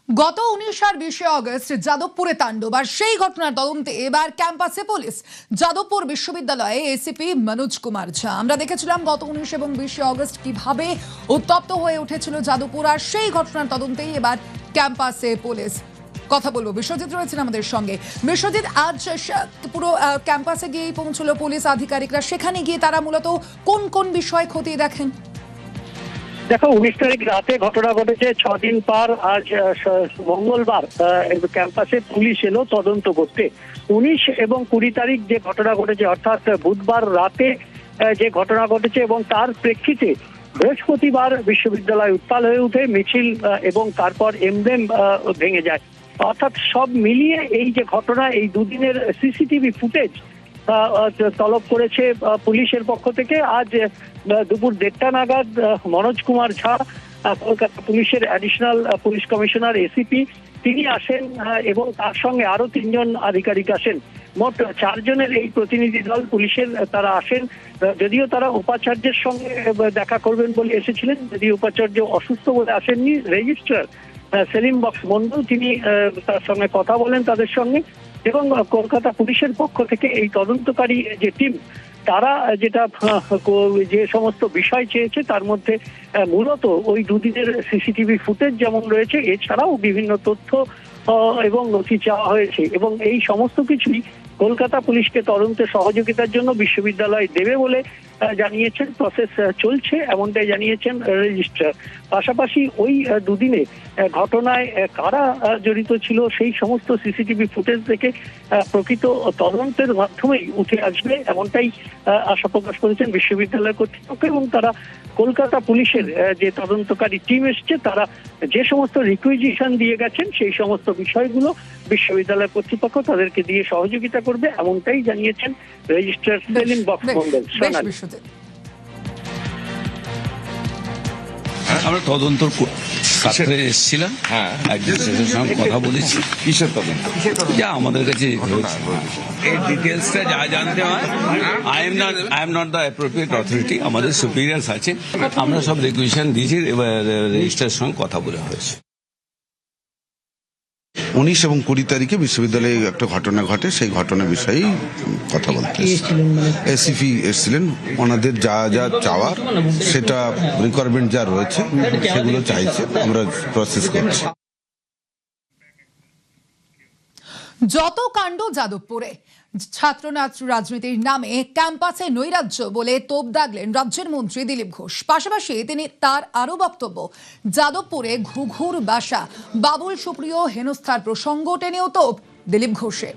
গত 19 আর 20 অগস্ট যাদবপুরে তাণ্ডব আর সেই ঘটনার তদন্তে এবার ক্যাম্পাসে পুলিশ। যাদবপুর বিশ্ববিদ্যালয়ে এসিপি মনোজ কুমার ঝা। আমরা দেখেছিলাম গত 19 এবং 20 অগস্ট কিভাবে উত্তপ্ত হয়ে উঠেছিল যাদবপুর, আর সেই ঘটনার তদন্তেই এবার ক্যাম্পাসে পুলিশ। কথা বলবো, বিশ্বজিৎ রয়েছেন আমাদের সঙ্গে। বিশ্বজিৎ, আজ পুরো ক্যাম্পাসে গিয়েই পৌঁছলো পুলিশ আধিকারিকরা। সেখানে গিয়ে তারা মূলত কোন কোন বিষয় খতিয়ে দেখেন? দেখো, 19 তারিখ রাতে ঘটনা ঘটেছে। 6 দিন পর আজ মঙ্গলবার ক্যাম্পাসে পুলিশ এলো তদন্ত করতে। 19 এবং 20 তারিখ যে ঘটনা ঘটেছে, অর্থাৎ বুধবার রাতে যে ঘটনা ঘটেছে, এবং তার প্রেক্ষিতে বৃহস্পতিবার বিশ্ববিদ্যালয় উত্তাল হয়ে উঠে মিছিল এবং তারপর এমডেম ভেঙে যায়। অর্থাৎ সব মিলিয়ে এই যে ঘটনা, এই দুদিনের সিসিটিভি ফুটেজ তলব করেছে পুলিশের পক্ষ থেকে। আজ দুপুর 1:30 নাগাদ মনোজ কুমার ঝা, কলকাতা পুলিশের অ্যাডিশনাল পুলিশ কমিশনার এসিপি, তিনি আসেন এবং তার সঙ্গে আরো 3 জন আধিকারিক আসেন। মোট 4 জনের এই প্রতিনিধি দল পুলিশের তারা আসেন। যদিও তারা উপাচার্যের সঙ্গে দেখা করবেন বলে এসেছিলেন, যদি উপাচার্য অসুস্থ বলে আসেননি। রেজিস্ট্রার সেলিম বক্স মন্ডল তিনি তার সঙ্গে কথা বলেন তাদের সঙ্গে, এবং কলকাতা পুলিশের পক্ষ থেকে এই তদন্তকারী যে টিম, তারা যেটা যে সমস্ত বিষয় চেয়েছে তার মধ্যে মূলত ওই দুদিনের সিসিটিভি ফুটেজ যেমন রয়েছে, এছাড়াও বিভিন্ন তথ্য এবং নথি চাওয়া হয়েছে, এবং এই সমস্ত কিছুই কলকাতা পুলিশকে তদন্তে সহযোগিতার জন্য বিশ্ববিদ্যালয় দেবে বলে জানিয়েছেন। প্রসেস চলছে এমনটাই জানিয়েছেন রেজিস্ট্রার। পাশাপাশি ওই দুদিনে ঘটনায় কারা জড়িত ছিল সেই সমস্ত সিসিটিভি ফুটেজ থেকে প্রকৃত তদন্তের মাধ্যমেই উঠে আসবে, এমনটাই আশা প্রকাশ করেছেন বিশ্ববিদ্যালয় কর্তৃপক্ষ। এবং তারা কলকাতা পুলিশের যে তদন্তকারী টিম এসছে, তারা যে সমস্ত রিকুইজিশন দিয়ে গেছেন সেই সমস্ত বিষয়গুলো বিশ্ববিদ্যালয় কর্তৃপক্ষ তাদেরকে দিয়ে সহযোগিতা করবে, এমনটাই জানিয়েছেন রেজিস্ট্রার সেলিম বক্স মন্ডল। আমরা তদন্ত কাছে এসেছিলাম, একজনের সঙ্গে কথা বলেছি। কিসের তদন্ত? যা আমাদের কাছে এই ডিটেলসটা যা জানতে হয়, I am not the appropriate authority, আমাদের সুপিরিয়ার্স আছে। আমরা সব রিকুয়েশন দিয়েছি, এবার রেজিস্ট্রারের সঙ্গে কথা বলা হয়েছে। 19 এবং 20 তারিখে বিশ্ববিদ্যালয়ে একটা ঘটনা ঘটে, সেই ঘটনার বিষয়েই কথা বলতে এসিপি এসেছিলেন। ওনাদের যা যা চাওয়ার, সেটা রিকোয়ারমেন্ট যা রয়েছে সেগুলো চাইছে, আমরা প্রসেস করছি। যত কাণ্ড যাদবপুরে, ছাত্র রাজনীতির নামে ক্যাম্পাসে নৈরাজ্য বলে তোপ দাগলেন রাজ্যের মন্ত্রী দিলীপ ঘোষ। পাশাপাশি তিনি তার আরো বক্তব্য, যাদবপুরে ঘুঘুর বাসা, বাবুল সুপ্রিয় হেনস্থার প্রসঙ্গ টেনেও তোপ দিলীপ ঘোষের।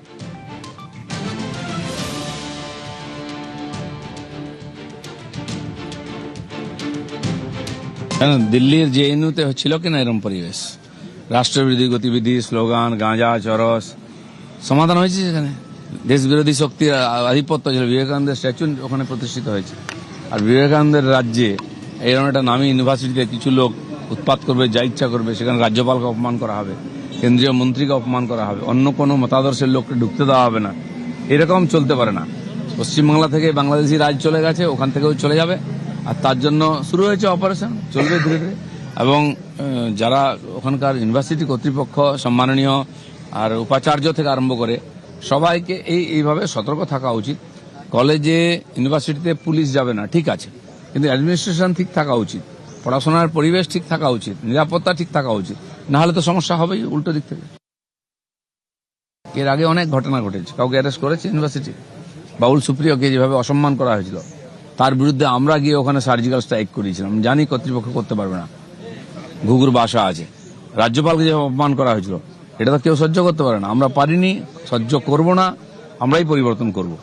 দিল্লির জেএনইউতে হচ্ছিল কিনা এরকম পরিবেশ, রাষ্ট্রবিরোধী গতিবিধি, স্লোগান, গাঁজা, চরস, সমাধান হয়েছে সেখানে। দেশ বিরোধী শক্তির আধিপত্য ছিল। বিবেকানন্দের স্ট্যাচু ওখানে প্রতিষ্ঠিত হয়েছে। আর বিবেকানন্দের রাজ্যে এইরকম একটা নামী ইউনিভার্সিটিতে কিছু লোক উৎপাত করবে, যা ইচ্ছা করবে, সেখানে রাজ্যপালকে অপমান করা হবে, কেন্দ্রীয় মন্ত্রীকে অপমান করা হবে, অন্য কোনো মতাদর্শের লোককে ঢুকতে দেওয়া হবে না। এরকম চলতে পারে না। পশ্চিমবাংলা থেকে বাংলাদেশি রাজ চলে গেছে, ওখান থেকেও চলে যাবে। আর তার জন্য শুরু হয়েছে অপারেশন, চলবে ধীরে ধীরে। এবং যারা ওখানকার ইউনিভার্সিটি কর্তৃপক্ষ, সম্মাননীয় আর উপাচার্য থেকে আরম্ভ করে সবাইকে এইভাবে সতর্ক থাকা উচিত। কলেজে, ইউনিভার্সিটিতে পুলিশ যাবে না, ঠিক আছে, কিন্তু অ্যাডমিনিস্ট্রেশন ঠিক থাকা উচিত, পড়াশোনার পরিবেশ ঠিক থাকা উচিত, নিরাপত্তা ঠিক থাকা উচিত, না হলে তো সমস্যা হবেই উল্টো দিক থেকে। এর আগে অনেক ঘটনা ঘটেছে, কাউকে অ্যারেস্ট করেছে ইউনিভার্সিটি। বাবুল সুপ্রিয়কে যেভাবে অসম্মান করা হয়েছিল, তার বিরুদ্ধে আমরা গিয়ে ওখানে সার্জিক্যাল স্ট্রাইক করিয়েছিলাম। জানি কর্তৃপক্ষ করতে পারবে না, ঘুঘুর বাসা আছে। রাজ্যপালকে যেভাবে অপমান করা হয়েছিল, এটা তো কেউ সহ্য করতে পারে না। আমরা পারিনি, সহ্য করব না, আমরাই পরিবর্তন করব।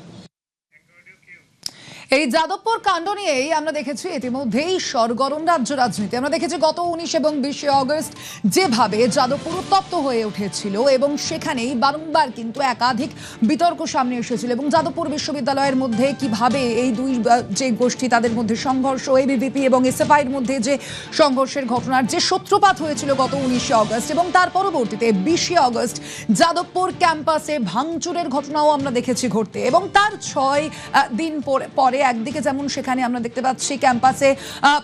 এই যাদবপুর কাণ্ড নিয়েই আমরা দেখেছি ইতিমধ্যেই সরগরম রাজ্য রাজনীতি। আমরা দেখেছি গত 19 এবং 20 অগস্ট যেভাবে যাদবপুর উত্তপ্ত হয়ে উঠেছিল, এবং সেখানেই বারংবার কিন্তু একাধিক বিতর্ক সামনে এসেছিল, এবং যাদবপুর বিশ্ববিদ্যালয়ের মধ্যে কিভাবে এই দুই যে গোষ্ঠী, তাদের মধ্যে সংঘর্ষ, এবিভিপি এবং এসএফআই এর মধ্যে যে সংঘর্ষের ঘটনার যে সূত্রপাত হয়েছিল গত 19 অগস্ট, এবং তার পরবর্তীতে 20 অগস্ট যাদবপুর ক্যাম্পাসে ভাঙচুরের ঘটনাও আমরা দেখেছি ঘটতে, এবং তার 6 দিন পরে একদিকে যেমন সেখানে আমরা দেখতে পাচ্ছি ক্যাম্পাসে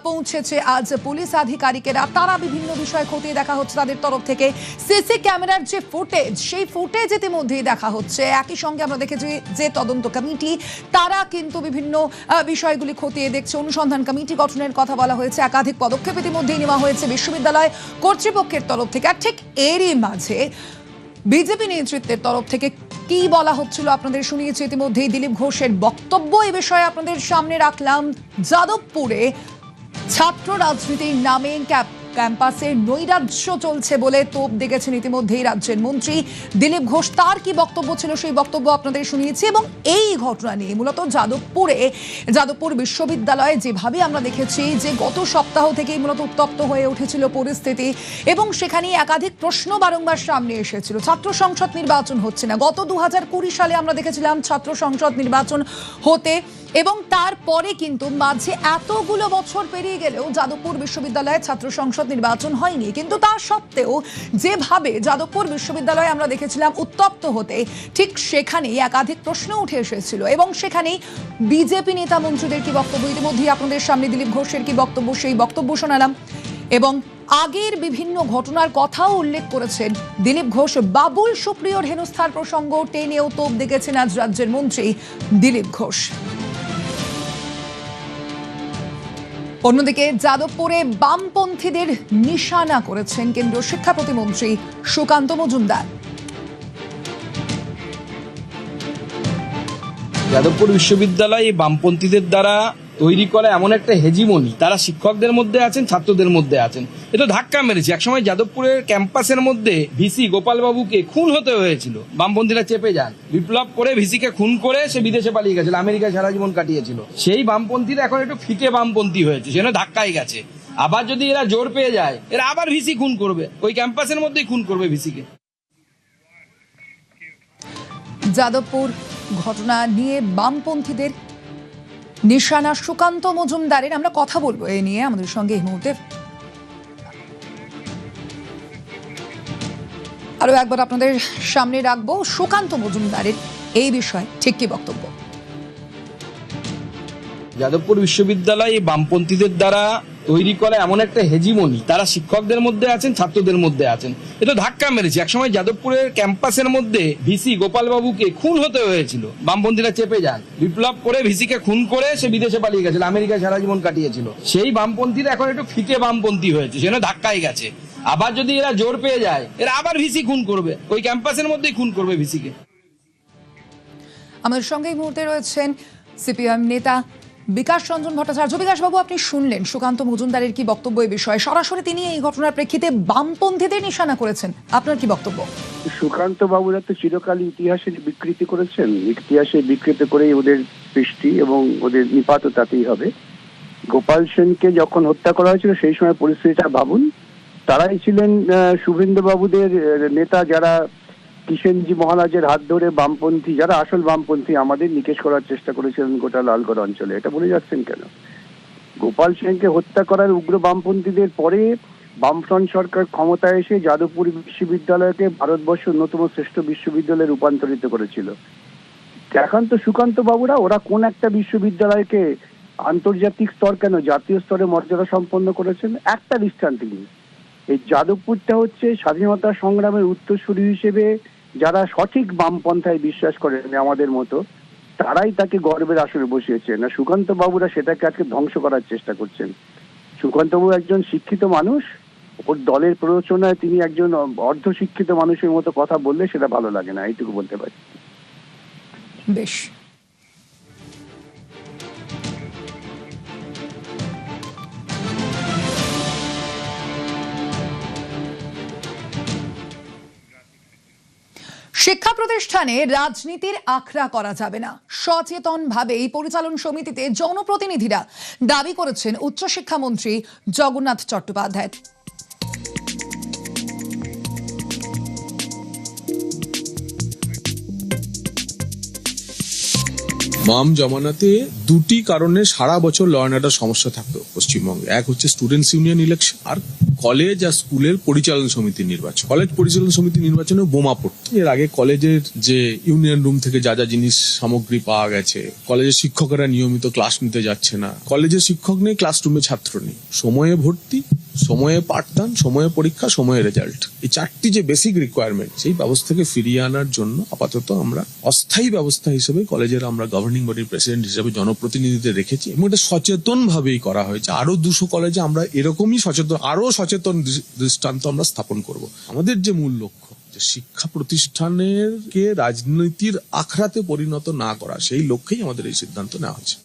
পৌঁছেছে আজ পুলিশ আধিকারিকেরা, তারা বিভিন্ন বিষয় খতিয়ে দেখা হচ্ছে তাদের তরফ থেকে। সিসি ক্যামেরার যে ফুটেজ, সেই ফুটেজ ইতিমধ্যেই দেখা হচ্ছে। একই সঙ্গে আমরা দেখেছি যে তদন্ত কমিটি, তারা কিন্তু বিভিন্ন বিষয়গুলি খতিয়ে দেখছে। অনুসন্ধান কমিটি গঠনের কথা বলা হয়েছে, একাধিক পদক্ষেপ ইতিমধ্যেই নেওয়া হয়েছে বিশ্ববিদ্যালয় কর্তৃপক্ষের তরফ থেকে। আর ঠিক এরই মাঝে বিজেপি নেতৃত্বের তরফ থেকে কি বলা হচ্ছিল আপনাদের শুনিয়েছি ইতিমধ্যেই। দিলীপ ঘোষের বক্তব্য এ বিষয়ে আপনাদের সামনে রাখলাম। যাদবপুরে ছাত্র রাজনীতির নামে ক্যাম্পাসে নৈরাজ্য চলছে বলে তোপ দেখেছেন ইতিমধ্যেই রাজ্যের মন্ত্রী দিলীপ ঘোষ। তার কি বক্তব্য ছিল সেই বক্তব্য আপনাদের শুনিয়েছি। এবং এই ঘটনা নিয়ে মূলত যাদবপুর বিশ্ববিদ্যালয়ে যেভাবে আমরা দেখেছি যে গত সপ্তাহ থেকেই মূলত উত্তপ্ত হয়ে উঠেছিল পরিস্থিতি, এবং সেখানে একাধিক প্রশ্ন বারংবার সামনে এসেছিল। ছাত্র সংসদ নির্বাচন হচ্ছে না, গত 2020 সালে আমরা দেখেছিলাম ছাত্র সংসদ নির্বাচন হতে, এবং তারপরে কিন্তু মাঝে এতগুলো বছর পেরিয়ে গেলেও যাদবপুর বিশ্ববিদ্যালয়ে ছাত্র সংসদ নির্বাচন হয়নি। কিন্তু তা সত্ত্বেও যেভাবে যাদবপুর বিশ্ববিদ্যালয়ে আমরা দেখেছিলাম উত্তপ্ত হতে, ঠিক সেখানেই একাধিক প্রশ্ন উঠে এসেছিল। এবং সেখানেই বিজেপি নেতা মন্ত্রীদের কি বক্তব্য, ইতিমধ্যেই আপনাদের সামনে দিলীপ ঘোষের কি বক্তব্য, সেই বক্তব্য শোনালাম। এবং আগের বিভিন্ন ঘটনার কথাও উল্লেখ করেছেন দিলীপ ঘোষ। বাবুল সুপ্রিয়র হেনস্থার প্রসঙ্গ টেনেও তোপ দেখেছেন আজ রাজ্যের মন্ত্রী দিলীপ ঘোষ। অন্যদিকে যাদবপুরে বামপন্থীদের নিশানা করেছেন কেন্দ্রীয় শিক্ষা প্রতিমন্ত্রী সুকান্ত মজুমদার। যাদবপুর বিশ্ববিদ্যালয় বামপন্থীদের দ্বারা তৈরি করা এমন একটা হেজিমনি, তারা শিক্ষকদের মধ্যে আছেন, ছাত্রদের মধ্যে আছেন। এটা ধাক্কা মেরেছে। একসময় যাদবপুরের ক্যাম্পাসের মধ্যে ভিসি গোপালবাবুকে খুন হতে হয়েছিল, বামপন্থীরা চেপে যান, বিপ্লব করে ভিসিকে খুন করে সে বিদেশে পালিয়ে গেছিল, আমেরিকায় সারা জীবন কাটিয়েছিল। সেই বামপন্থীরা এখন একটু ফিকে বামপন্থী হয়েছে, সেখানে ধাক্কাই গেছে। আবার যদি এরা জোর পেয়ে যায়, এরা আবার ভিসি খুন করবে, ওই ক্যাম্পাসের মধ্যেই খুন করবে ভিসিকে। যাদবপুর ঘটনা নিয়ে বামপন্থীদের নিশানা সুকান্ত মজুমদারের, আমরা কথা বলবো এ নিয়ে। আমাদের সঙ্গে এই মুহূর্তে আরো একবার আপনাদের সামনে রাখবো সুকান্ত মজুমদারের এই বিষয়ে ঠিক কি বক্তব্য। যাদবপুর বিশ্ববিদ্যালয় বামপন্থীদের দ্বারা তৈরি করা এমন একটা হেজিমনি, তারা শিক্ষকদের মধ্যে আছেন, ছাত্রদের মধ্যে আছেন। এটা ধাক্কা মেরেছে। একসময় যাদবপুরের ক্যাম্পাসের মধ্যে ভিসি গোপালবাবুকে খুন হতে হয়েছিল, বামপন্থীরা চেপে যান, বিপ্লব করে ভিসিকে খুন করে সে বিদেশে পালিয়ে গেছিল, আমেরিকায় সারা জীবন কাটিয়েছিল। সেই বামপন্থীরা এখন একটু ফিকে বামপন্থী হয়েছে, সেখানে ধাক্কাই গেছে। আবার যদি এরা জোর পেয়ে যায়, এরা আবার ভিসি খুন করবে, ওই ক্যাম্পাসের মধ্যেই খুন করবে ভিসিকে। আমাদের সঙ্গে এই মুহূর্তে রয়েছেন সিপিএম নেতা বিকাশ রঞ্জন ভট্টাচার্য। বিকাশ বাবু, আপনি শুনলেন সুকান্ত মজুমদারের কি বক্তব্য এই বিষয়ে। সরাসরি তিনি এই ঘটনার প্রেক্ষিতে বামপন্থীদের নিশানা করেছেন, আপনার কি বক্তব্য? সুকান্ত বাবুরা তো চিরকালই ইতিহাসের বিকৃতি করেছেন, ইতিহাসে বিকৃত করেই ওদের সৃষ্টি এবং ওদের নিপাত তাতেই হবে। গোপাল সেনকে যখন হত্যা করা হয়েছিল সেই সময় পরিস্থিতিটা ভাবুন। তারাই ছিলেন শুভেন্দু বাবুদের নেতা, যারা কিষেনজি মহারাজের হাত ধরে বামপন্থী, যারা আসল বামপন্থী আমাদের নিকেশ করার চেষ্টা করেছিলেন গোটা লালগড় অঞ্চলে। এটা বলে যাচ্ছেন কেন? গোপাল সেনকে হত্যা করার উগ্র বামপন্থীদের পরে বামফ্রন্ট সরকার ক্ষমতায় এসে যাদবপুর বিশ্ববিদ্যালয়কে ভারতবর্ষের অন্যতম শ্রেষ্ঠ বিশ্ববিদ্যালয়ে রূপান্তরিত করেছিল। এখন তো সুকান্ত বাবুরা ওরা কোন একটা বিশ্ববিদ্যালয়কে আন্তর্জাতিক স্তর কেন জাতীয় স্তরে মর্যাদা সম্পন্ন করেছেন? একটা দৃষ্টান্ত নেই। এই যাদবপুরটা হচ্ছে স্বাধীনতা সংগ্রামের উত্তরসূরি হিসেবে যারা সঠিক বামপন্থায় বিশ্বাস করেন আমাদের মতো, তারাই তাকে গর্বের আসনে বসিয়েছেন। আর সুকান্ত বাবুরা সেটাকে আজকে ধ্বংস করার চেষ্টা করছেন। সুকান্ত বাবু একজন শিক্ষিত মানুষ, ওর দলের প্ররোচনায় তিনি একজন অর্ধশিক্ষিত মানুষের মতো কথা বললে সেটা ভালো লাগে না, এইটুকু বলতে পারি। বেশ, শিক্ষা প্রতিষ্ঠানে রাজনীতির আখড়া করা যাবে না, সচেতনভাবে এই পরিচালন সমিতিতে জনপ্রতিনিধিরা দাবি করেছেন উচ্চশিক্ষামন্ত্রী জগন্নাথ চট্টোপাধ্যায়। বাম জমানাতে দুটি কারণে সারা বছর ল অ্যান্ড অর্ডার সমস্যা থাকতো পশ্চিমবঙ্গে। এক হচ্ছে স্টুডেন্টস ইউনিয়ন ইলেকশন, আর কলেজ আর স্কুলের পরিচালন সমিতি নির্বাচন। কলেজ পরিচালন সমিতি নির্বাচনে বোমা পড়তো। এর আগে কলেজের যে ইউনিয়ন রুম থেকে যা যা জিনিস সামগ্রী পাওয়া গেছে, কলেজের শিক্ষকেরা নিয়মিত ক্লাস নিতে যাচ্ছে না, কলেজের শিক্ষক নেই, ক্লাসরুমে ছাত্র নেই, সময়ে ভর্তি, সময়ে পাঠদান, সময়ে পরীক্ষা, সময়ে রেজাল্ট, এই চারটি যে বেসিক রিকোয়ারমেন্ট, সেই ব্যবস্থাকে ফিরিয়ে আনার জন্য আপাতত আমরা অস্থায়ী ব্যবস্থা হিসেবে কলেজের আমরা গভর্নিং বডির প্রেসিডেন্ট হিসেবে জনপ্রতিনিধিদের রেখেছি এবং এটা সচেতন ভাবেই করা হয়েছে। আরো 200 কলেজে আমরা এরকমই সচেতন দৃষ্টান্ত আমরা স্থাপন করব। আমাদের যে মূল লক্ষ্য, যে শিক্ষা প্রতিষ্ঠানকে রাজনীতির আখড়াতে পরিণত না করা, সেই লক্ষ্যেই আমাদের এই সিদ্ধান্ত নেওয়া হয়েছে।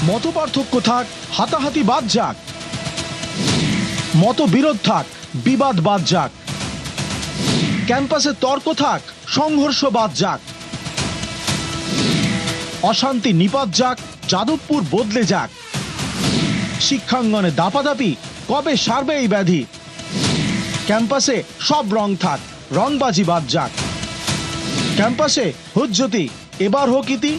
মতপার্থক্য থাক, হাতাহাতি বাদ যাক, মতবিরোধ থাক, বিবাদ বাদ যাক, ক্যাম্পাসে তর্ক থাক, সংঘর্ষ বাদ যাক, অশান্তি নিপাত যাক, যাদবপুর বদলে যাক, শিক্ষাঙ্গনে দাপাদাপি কবে সারবে এই ব্যাধি, ক্যাম্পাসে সব রং থাক, রংবাজি বাদ যাক, ক্যাম্পাসে হুজ্জতি এবার হোক ইতি।